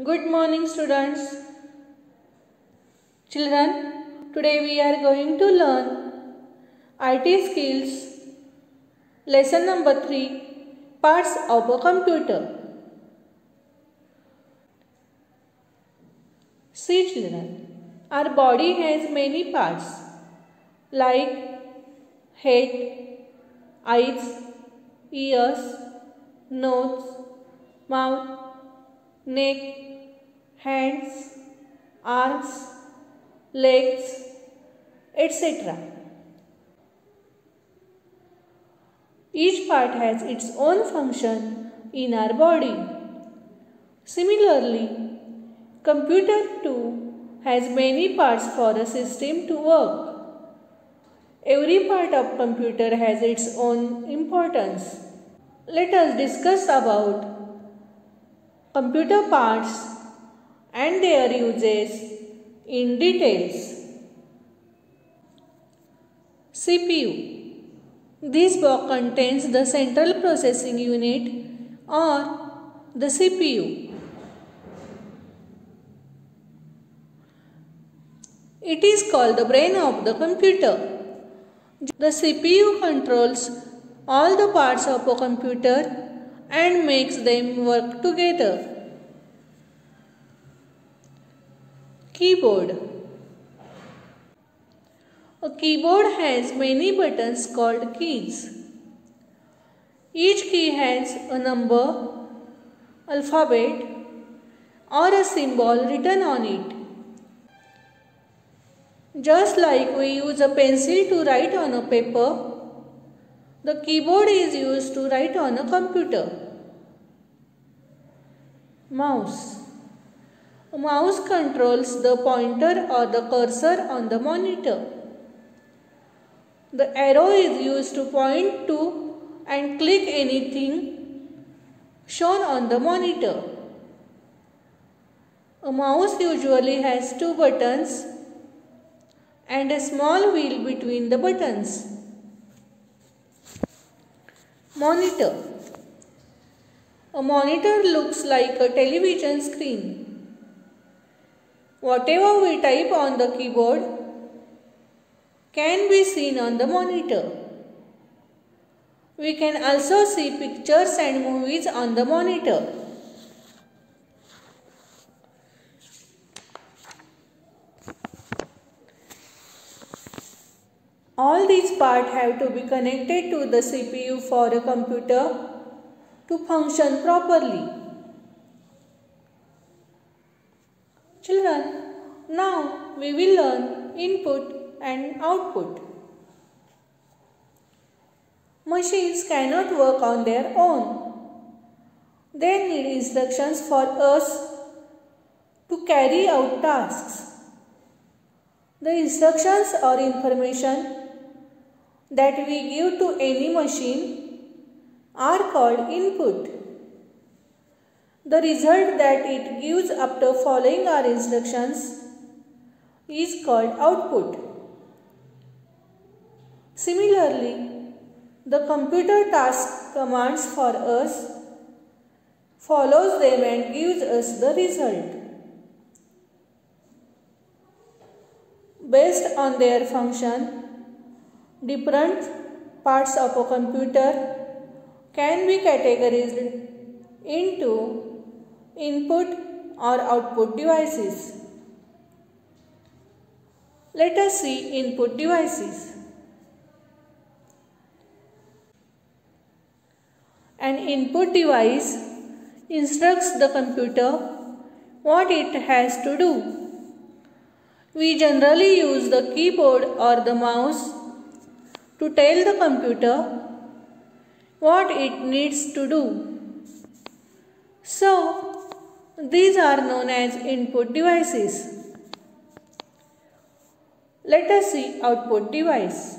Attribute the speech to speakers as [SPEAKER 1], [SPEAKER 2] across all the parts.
[SPEAKER 1] Good morning, students. Children, today we are going to learn IT skills lesson number 3, parts of a computer. See children, our body has many parts like head, eyes, ears, nose, mouth, neck, hands, arms, legs, etc. Each part has its own function in our body. Similarly, computer too has many parts for a system to work. Every part of computer has its own importance. Let us discuss about computer parts and their uses in details. CPU. This box contains the central processing unit or the CPU. It is called the brain of the computer. The CPU controls all the parts of a computer and makes them work together. Keyboard. A keyboard has many buttons called keys. Each key has a number, alphabet, or a symbol written on it. Just like we use a pencil to write on a paper, the keyboard is used to write on a computer. Mouse. A mouse controls the pointer or the cursor on the monitor. The arrow is used to point to and click anything shown on the monitor. A mouse usually has 2 buttons and a small wheel between the buttons. Monitor. A monitor looks like a television screen. Whatever we type on the keyboard can be seen on the monitor. We can also see pictures and movies on the monitor. All these parts have to be connected to the CPU for a computer to function properly. Children, now we will learn input and output. Machines cannot work on their own. They need instructions for us to carry out tasks. The instructions or information that we give to any machine are called input. The result that it gives after following our instructions is called output. Similarly, the computer tasks commands for us, follows them and gives us the result. Based on their function, different parts of a computer can be categorized into input or output devices. Let us see input devices. An input device instructs the computer what it has to do. We generally use the keyboard or the mouse to tell the computer what it needs to do. So, these are known as input devices. Let us see output device.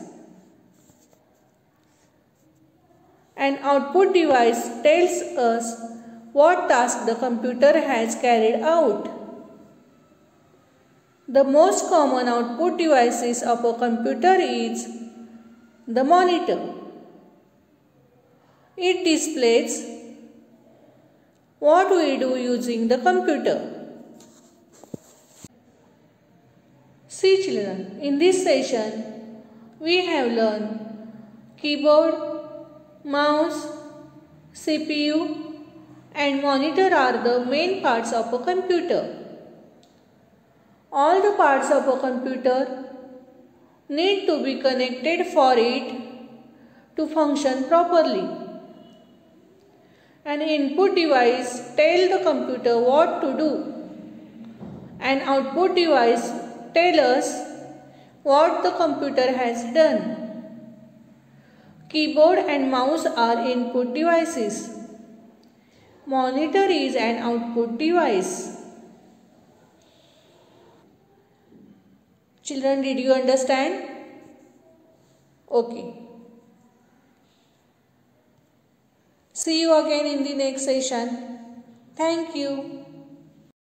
[SPEAKER 1] An output device tells us what task the computer has carried out. The most common output devices of a computer is the monitor. It displays what we do using the computer. See children, in this session we have learned keyboard, mouse, CPU and monitor are the main parts of a computer. All the parts of a computer need to be connected for it to function properly. An input device tells the computer what to do. An output device tells us what the computer has done. Keyboard and mouse are input devices. Monitor is an output device. Children, did you understand? Okay. See you again in the next session. Thank you.